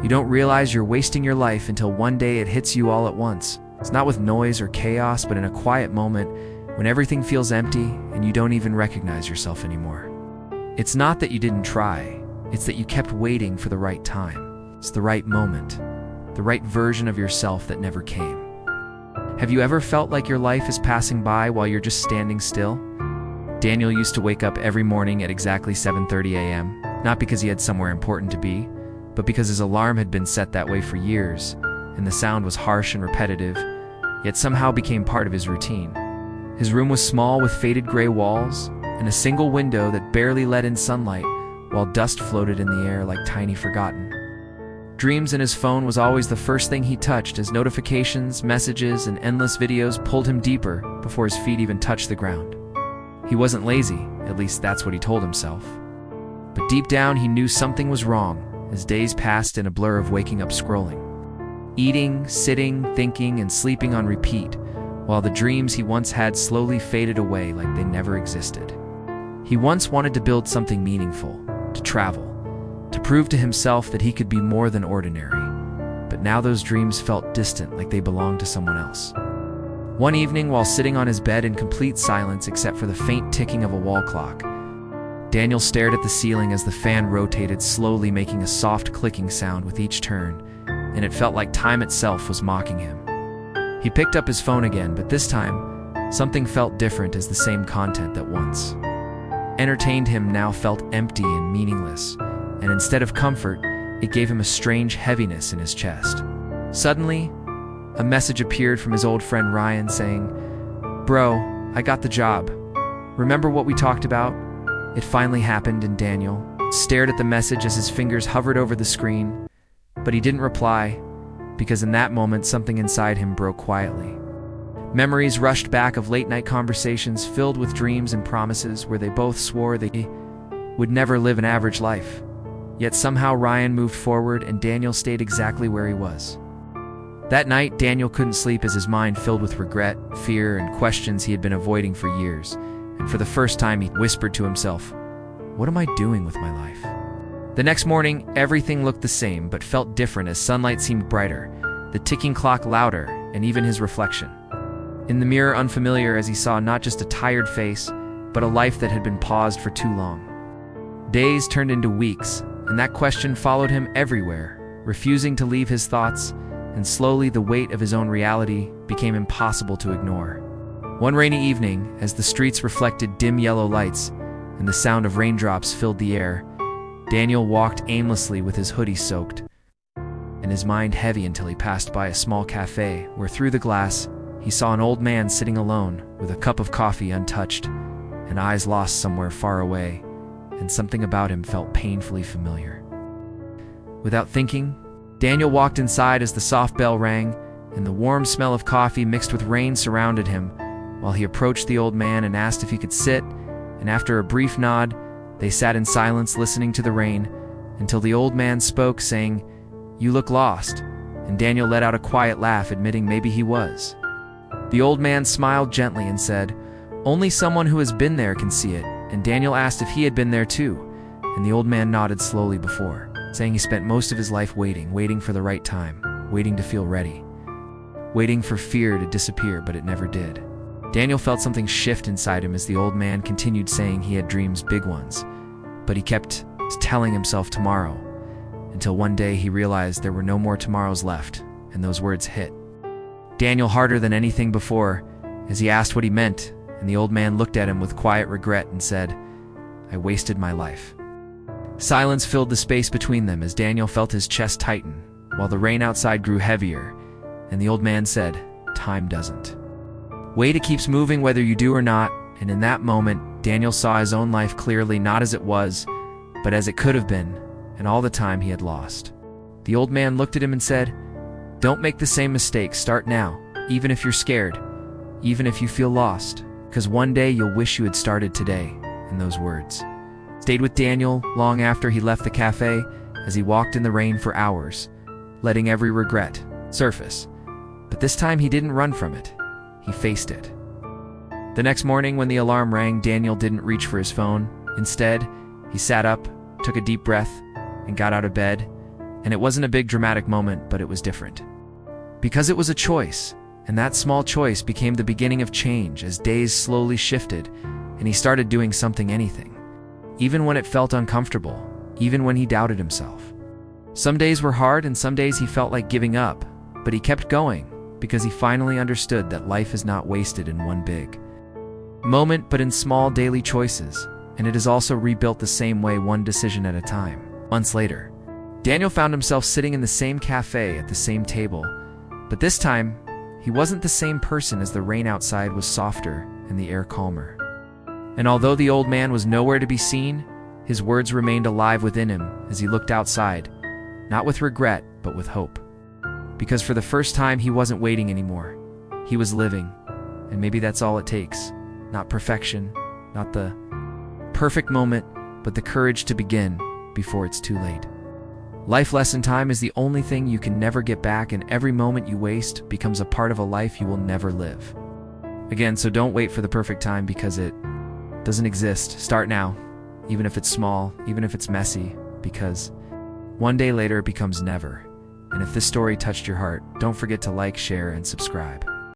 You don't realize you're wasting your life until one day it hits you all at once. It's not with noise or chaos, but in a quiet moment when everything feels empty and you don't even recognize yourself anymore. It's not that you didn't try, it's that you kept waiting for the right time. It's the right moment, the right version of yourself that never came. Have you ever felt like your life is passing by while you're just standing still? Daniel used to wake up every morning at exactly 7:30 a.m., not because he had somewhere important to be, but because his alarm had been set that way for years, and the sound was harsh and repetitive, yet somehow became part of his routine. His room was small with faded gray walls and a single window that barely let in sunlight, while dust floated in the air like tiny forgotten. Dreams and his phone was always the first thing he touched as notifications, messages, and endless videos pulled him deeper before his feet even touched the ground. He wasn't lazy, at least that's what he told himself. But deep down he knew something was wrong as days passed in a blur of waking up scrolling. Eating, sitting, thinking, and sleeping on repeat, while the dreams he once had slowly faded away like they never existed. He once wanted to build something meaningful, to travel, to prove to himself that he could be more than ordinary. But now those dreams felt distant, like they belonged to someone else. One evening, while sitting on his bed in complete silence except for the faint ticking of a wall clock, Daniel stared at the ceiling as the fan rotated slowly, making a soft clicking sound with each turn, and it felt like time itself was mocking him. He picked up his phone again, but this time, something felt different as the same content that once entertained him now felt empty and meaningless, and instead of comfort, it gave him a strange heaviness in his chest. Suddenly, a message appeared from his old friend Ryan saying, "Bro, I got the job. Remember what we talked about?" It finally happened, and Daniel stared at the message as his fingers hovered over the screen, but he didn't reply, because in that moment something inside him broke quietly. Memories rushed back of late-night conversations filled with dreams and promises where they both swore they would never live an average life. Yet somehow Ryan moved forward and Daniel stayed exactly where he was. That night, Daniel couldn't sleep as his mind filled with regret, fear, and questions he had been avoiding for years. And for the first time, he whispered to himself, "What am I doing with my life?" The next morning, everything looked the same but felt different as sunlight seemed brighter, the ticking clock louder, and even his reflection. In the mirror, unfamiliar as he saw not just a tired face, but a life that had been paused for too long. Days turned into weeks, and that question followed him everywhere, refusing to leave his thoughts, and slowly the weight of his own reality became impossible to ignore. One rainy evening, as the streets reflected dim yellow lights and the sound of raindrops filled the air, Daniel walked aimlessly with his hoodie soaked and his mind heavy until he passed by a small cafe where through the glass he saw an old man sitting alone with a cup of coffee untouched and eyes lost somewhere far away, and something about him felt painfully familiar. Without thinking, Daniel walked inside as the soft bell rang and the warm smell of coffee mixed with rain surrounded him while he approached the old man and asked if he could sit, and after a brief nod, they sat in silence listening to the rain until the old man spoke, saying, "You look lost," and Daniel let out a quiet laugh, admitting maybe he was. The old man smiled gently and said, "Only someone who has been there can see it," and Daniel asked if he had been there too, and the old man nodded slowly before, saying he spent most of his life waiting for the right time, waiting to feel ready, waiting for fear to disappear, but it never did. Daniel felt something shift inside him as the old man continued saying he had dreams, big ones, but he kept telling himself tomorrow, until one day he realized there were no more tomorrows left, and those words hit Daniel harder than anything before as he asked what he meant, and the old man looked at him with quiet regret and said, "I wasted my life." Silence filled the space between them as Daniel felt his chest tighten, while the rain outside grew heavier, and the old man said, "Time doesn't wait, it keeps moving whether you do or not," and in that moment, Daniel saw his own life clearly, not as it was, but as it could have been, and all the time he had lost. The old man looked at him and said, "Don't make the same mistake, start now, even if you're scared, even if you feel lost, because one day you'll wish you had started today," and those words stayed with Daniel long after he left the cafe, as he walked in the rain for hours, letting every regret surface. But this time he didn't run from it. He faced it. The next morning when the alarm rang, Daniel didn't reach for his phone. Instead, he sat up, took a deep breath, and got out of bed, And it wasn't a big dramatic moment, but it was different. Because it was a choice, and that small choice became the beginning of change as days slowly shifted and he started doing anything. Even when it felt uncomfortable, even when he doubted himself. Some days were hard and some days he felt like giving up, but he kept going because he finally understood that life is not wasted in one big moment, but in small daily choices, and it is also rebuilt the same way, one decision at a time. Months later, Daniel found himself sitting in the same cafe at the same table, but this time, he wasn't the same person as the rain outside was softer and the air calmer. And although the old man was nowhere to be seen, his words remained alive within him as he looked outside, not with regret, but with hope. Because for the first time, he wasn't waiting anymore. He was living, and maybe that's all it takes. Not perfection, not the perfect moment, but the courage to begin before it's too late. Life lesson time is the only thing you can never get back, and every moment you waste becomes a part of a life you will never live. Again, so don't wait for the perfect time because it doesn't exist. Start now, even if it's small, even if it's messy, because one day later it becomes never. And if this story touched your heart, don't forget to like, share, and subscribe.